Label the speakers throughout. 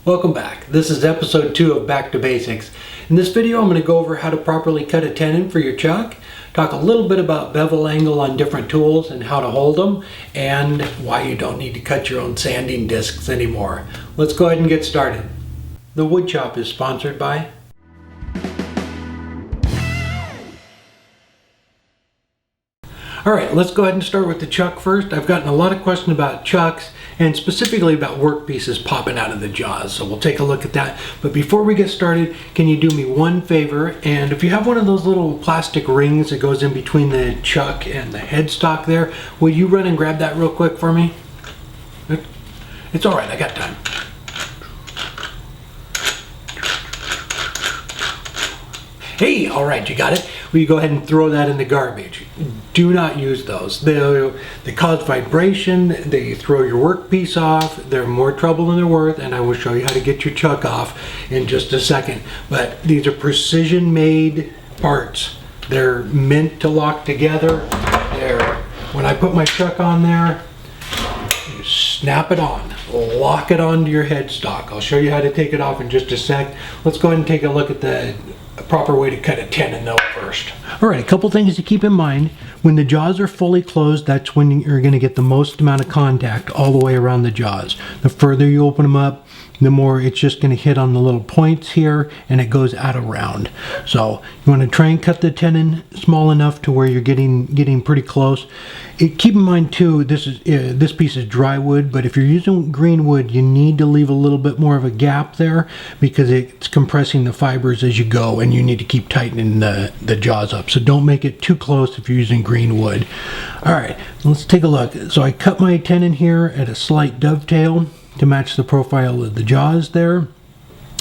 Speaker 1: Welcome back. This is episode 2 of Back to Basics. In this video I'm going to go over how to properly cut a tenon for your chuck, talk a little bit about bevel angle on different tools and how to hold them, and why you don't need to cut your own sanding discs anymore. Let's go ahead and get started. The Wood Chop is sponsored by Alright, let's go ahead and start with the chuck first. I've gotten a lot of questions about chucks and specifically about workpieces popping out of the jaws, so we'll take a look at that. But before we get started, can you do me one favor? And if you have one of those little plastic rings that goes in between the chuck and the headstock there, will you run and grab that real quick for me? It's alright, I got time. Hey, alright, you got it? Will you go ahead and throw that in the garbage? Do not use those. They cause vibration, they throw your workpiece off, they're more trouble than they're worth, and I will show you how to get your chuck off in just a second. But these are precision made parts. They're meant to lock together. When I put my chuck on there, you snap it on, lock it onto your headstock. I'll show you how to take it off in just a sec. Let's go ahead and take a look at the proper way to cut a tenon though first. Alright, a couple things to keep in mind. When the jaws are fully closed, that's when you're going to get the most amount of contact all the way around the jaws. The further you open them up, the more it's just going to hit on the little points here and it goes out around. So you want to try and cut the tenon small enough to where you're getting pretty close. Keep in mind too, this piece is dry wood, but if you're using green wood, you need to leave a little bit more of a gap there because it's compressing the fibers as you go and you need to keep tightening the jaws up. So don't make it too close if you're using green wood. Alright, let's take a look. So I cut my tenon here at a slight dovetail to match the profile of the jaws there.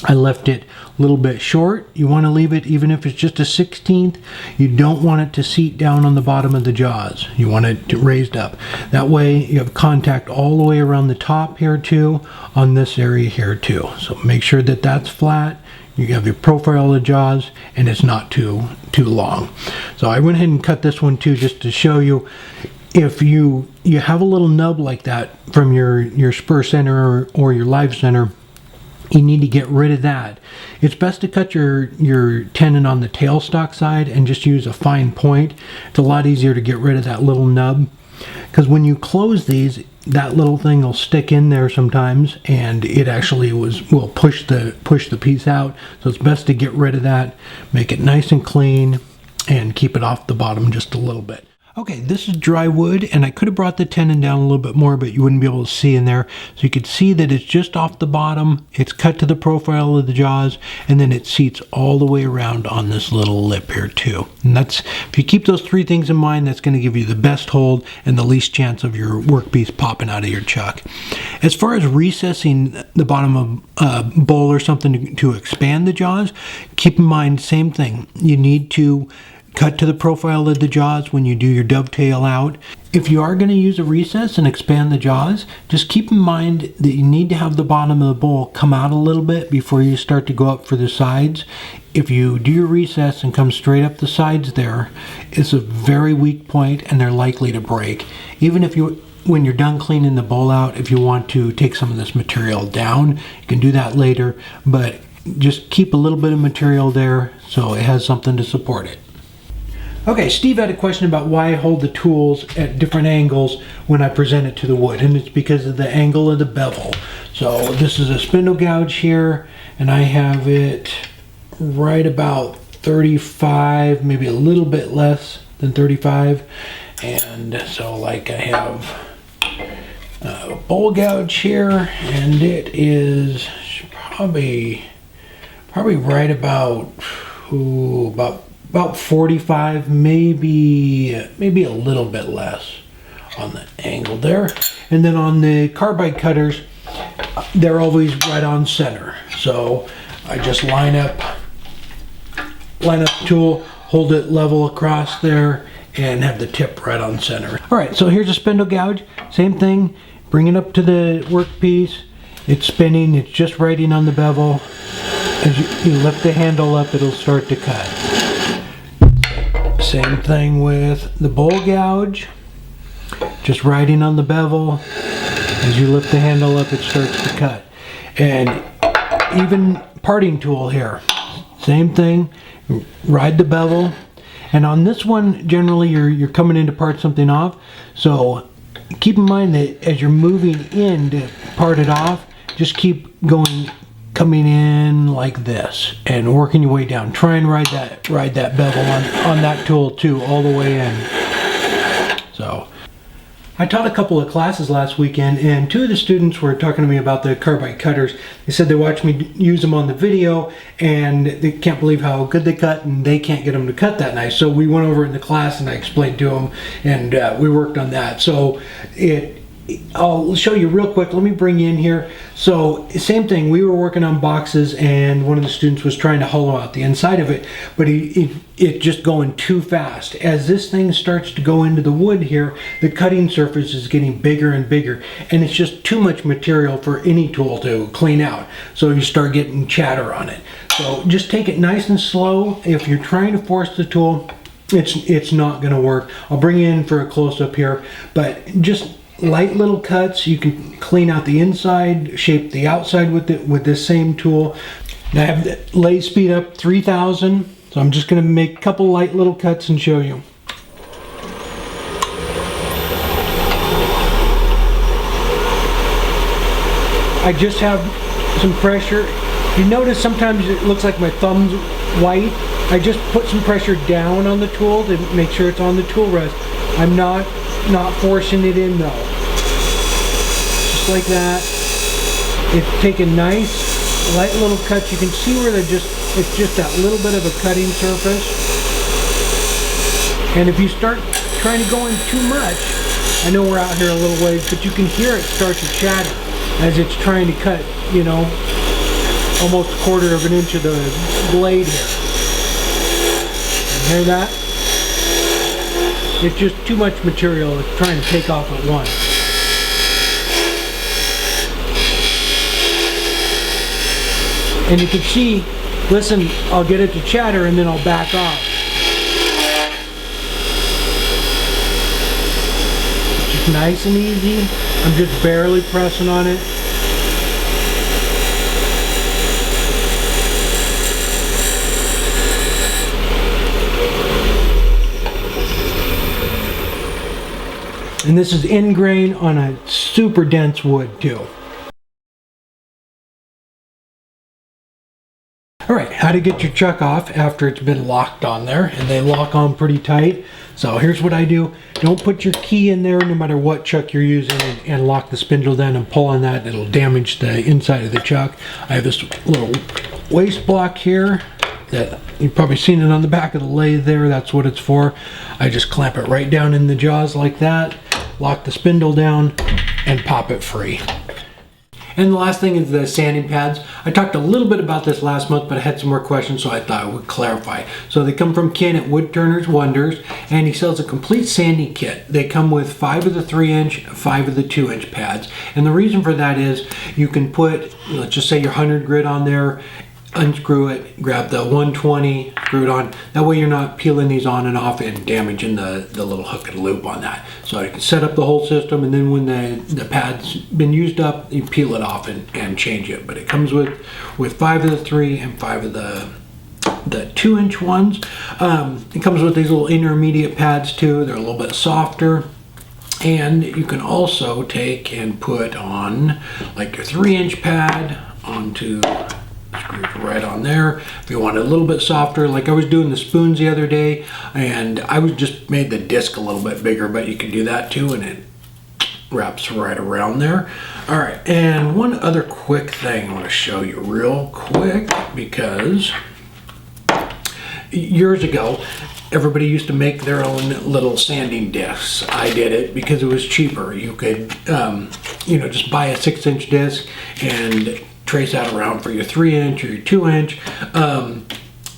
Speaker 1: I left it a little bit short. You want to leave it even if it's just a 1/16. You don't want it to seat down on the bottom of the jaws. You want it raised up. That way you have contact all the way around the top here too, on this area here too. So make sure that that's flat. You have your profile of the jaws and it's not too long. So I went ahead and cut this one too just to show you. If you have a little nub like that from your spur center or your live center, you need to get rid of that. It's best to cut your tenon on the tailstock side and just use a fine point. It's a lot easier to get rid of that little nub because when you close these, that little thing will stick in there sometimes and it actually will push the piece out. So it's best to get rid of that, make it nice and clean, and keep it off the bottom just a little bit. Okay, this is dry wood, and I could have brought the tenon down a little bit more, but you wouldn't be able to see in there. So you could see that it's just off the bottom, it's cut to the profile of the jaws, and then it seats all the way around on this little lip here too. And if you keep those three things in mind, that's going to give you the best hold and the least chance of your workpiece popping out of your chuck. As far as recessing the bottom of a bowl or something to expand the jaws, keep in mind, same thing. You need to cut to the profile of the jaws when you do your dovetail out. If you are going to use a recess and expand the jaws, just keep in mind that you need to have the bottom of the bowl come out a little bit before you start to go up for the sides. If you do your recess and come straight up the sides there, it's a very weak point and they're likely to break. Even if when you're done cleaning the bowl out, if you want to take some of this material down, you can do that later, but just keep a little bit of material there so it has something to support it. Okay, Steve had a question about why I hold the tools at different angles when I present it to the wood, and it's because of the angle of the bevel. So this is a spindle gouge here, and I have it right about 35, maybe a little bit less than 35. And so like I have a bowl gouge here, and it is probably right about 45, maybe a little bit less on the angle there. And then on the carbide cutters, they're always right on center. So I just line up the tool, hold it level across there, and have the tip right on center. Alright, so here's a spindle gouge. Same thing, bring it up to the workpiece. It's spinning, it's just righting on the bevel. As you lift the handle up, it'll start to cut. Same thing with the bowl gouge, just riding on the bevel. As you lift the handle up, it starts to cut. And even parting tool here. Same thing, ride the bevel. And on this one, generally you're coming in to part something off. So keep in mind that as you're moving in to part it off, just keep coming in like this and working your way down. Try and ride that bevel on that tool too, all the way in. So I taught a couple of classes last weekend, and two of the students were talking to me about the carbide cutters. They said they watched me use them on the video and they can't believe how good they cut, and they can't get them to cut that nice. So we went over in the class and I explained to them, and we worked on that. So I'll show you real quick. Let me bring you in here. So same thing, we were working on boxes and one of the students was trying to hollow out the inside of it, but it just going too fast. As this thing starts to go into the wood here, the cutting surface is getting bigger and bigger, and it's just too much material for any tool to clean out. So you start getting chatter on it. So just take it nice and slow. If you're trying to force the tool, it's not going to work. I'll bring you in for a close-up here, but just light little cuts. You can clean out the inside, shape the outside with this same tool. Now I have the Layspeed up 3000, so I'm just going to make a couple light little cuts and show you. I just have some pressure. You notice sometimes it looks like my thumb's white. I just put some pressure down on the tool to make sure it's on the tool rest. I'm not forcing it in though. Just like that. It's taking nice, light little cuts. You can see where it's just that little bit of a cutting surface. And if you start trying to go in too much, I know we're out here a little ways, but you can hear it start to chatter as it's trying to cut, you know, almost a quarter of an inch of the blade here. You hear that? It's just too much material. It's trying to take off at once. And you can see, listen, I'll get it to chatter and then I'll back off. It's just nice and easy. I'm just barely pressing on it. And this is end grain on a super dense wood too. Alright, how to get your chuck off after it's been locked on there, and they lock on pretty tight. So here's what I do. Don't put your key in there no matter what chuck you're using, and lock the spindle down and pull on that. It'll damage the inside of the chuck. I have this little waste block here that you've probably seen it on the back of the lathe there. That's what it's for. I just clamp it right down in the jaws like that, lock the spindle down, and pop it free. And the last thing is the sanding pads. I talked a little bit about this last month, but I had some more questions, so I thought I would clarify. So they come from Ken at Woodturners Wonders, and he sells a complete sanding kit. They come with 5 of the 3-inch, 5 of the 2-inch pads. And the reason for that is you can put, let's just say your 100 grit on there, unscrew it, grab the 120, screw it on. That way you're not peeling these on and off and damaging the little hook and loop on that. So you can set up the whole system, and then when the pad's been used up, you peel it off and change it. But it comes with 5 of the 3 and 5 of the 2-inch ones. It comes with these little intermediate pads too. They're a little bit softer. And you can also take and put on like your 3-inch pad onto, screw it right on there. If you want it a little bit softer, like I was doing the spoons the other day, and I was just made the disc a little bit bigger, but you can do that too, and it wraps right around there. All right, and one other quick thing I want to show you real quick, because years ago, everybody used to make their own little sanding discs. I did it because it was cheaper. You could, you know, just buy a 6-inch disc and trace that around for your 3-inch or your 2-inch,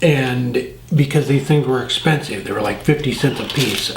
Speaker 1: and because these things were expensive, they were like 50 cents a piece.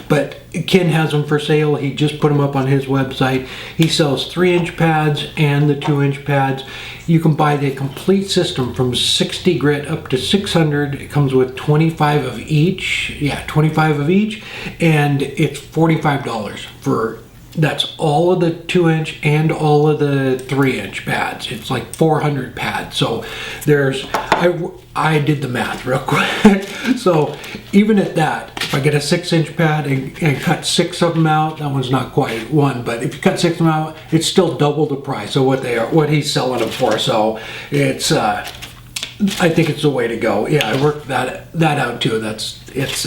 Speaker 1: But Ken has them for sale. He just put them up on his website. He sells 3-inch pads and the 2-inch pads. You can buy the complete system from 60 grit up to 600. It comes with 25 of each. Yeah, 25 of each, and it's $45 for That's all of the 2-inch and all of the 3-inch pads. It's like 400 pads. So there's, I did the math real quick. So even at that, if I get a 6-inch pad and cut 6 of them out, that one's not quite one, but if you cut 6 of them out, it's still double the price of what he's selling them for. So it's, I think it's the way to go. Yeah, I worked that out too. It's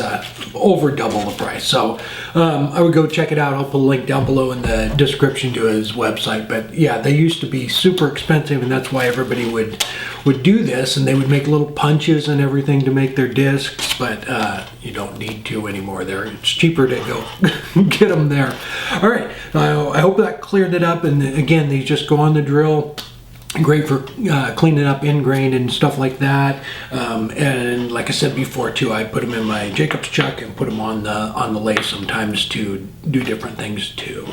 Speaker 1: over double the price. So I would go check it out. I'll put a link down below in the description to his website. But yeah, they used to be super expensive, and that's why everybody would do this, and they would make little punches and everything to make their discs. But you don't need to anymore. It's cheaper to go get them there. All right. I hope that cleared it up. And again, these just go on the drill. Great for cleaning up ingrain and stuff like that. And like I said before too, I put them in my Jacobs chuck and put them on the lathe sometimes to do different things too.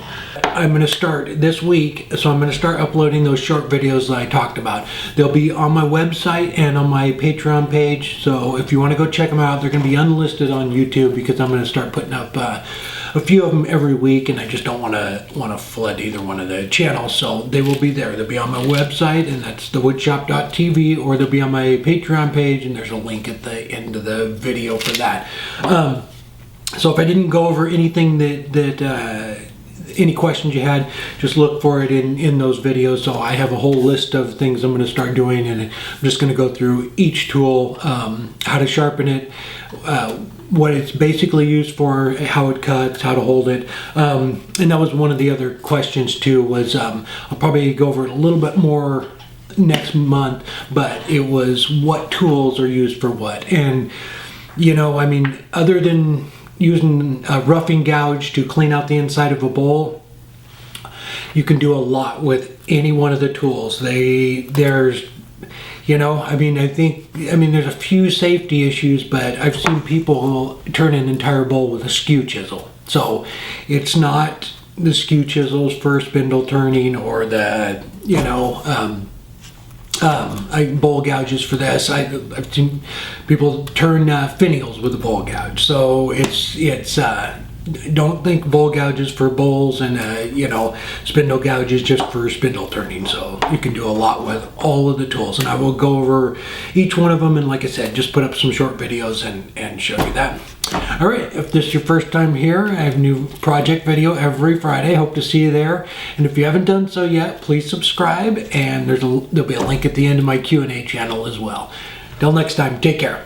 Speaker 1: I'm going to start this week, so I'm going to start uploading those short videos that I talked about. They'll be on my website and on my Patreon page, so if you want to go check them out, they're going to be unlisted on YouTube because I'm going to start putting up a few of them every week, and I just don't want to flood either one of the channels, so they will be there. They'll be on my website, and that's thewoodshop.tv, or they'll be on my Patreon page, and there's a link at the end of the video for that. So if I didn't go over anything that any questions you had, just look for it in those videos. So I have a whole list of things I'm going to start doing, and I'm just going to go through each tool, how to sharpen it, what it's basically used for, how it cuts, how to hold it. And that was one of the other questions too, was I'll probably go over it a little bit more next month, but it was what tools are used for what. And you know, I mean, other than using a roughing gouge to clean out the inside of a bowl, you can do a lot with any one of the tools. There's, you know, I mean, there's a few safety issues, but I've seen people turn an entire bowl with a skew chisel. So it's not the skew chisels for spindle turning, or the, you know, bowl gouges for this. I've seen people turn finials with a bowl gouge. So it's don't think bowl gouges for bowls, and you know, spindle gouges just for spindle turning. So you can do a lot with all of the tools, and I will go over each one of them, and like I said, just put up some short videos and show you that. All right, if this is your first time here, I have a new project video every Friday. Hope to see you there. And if you haven't done so yet, please subscribe, and there'll be a link at the end of my Q&A channel as well. Till next time, take care.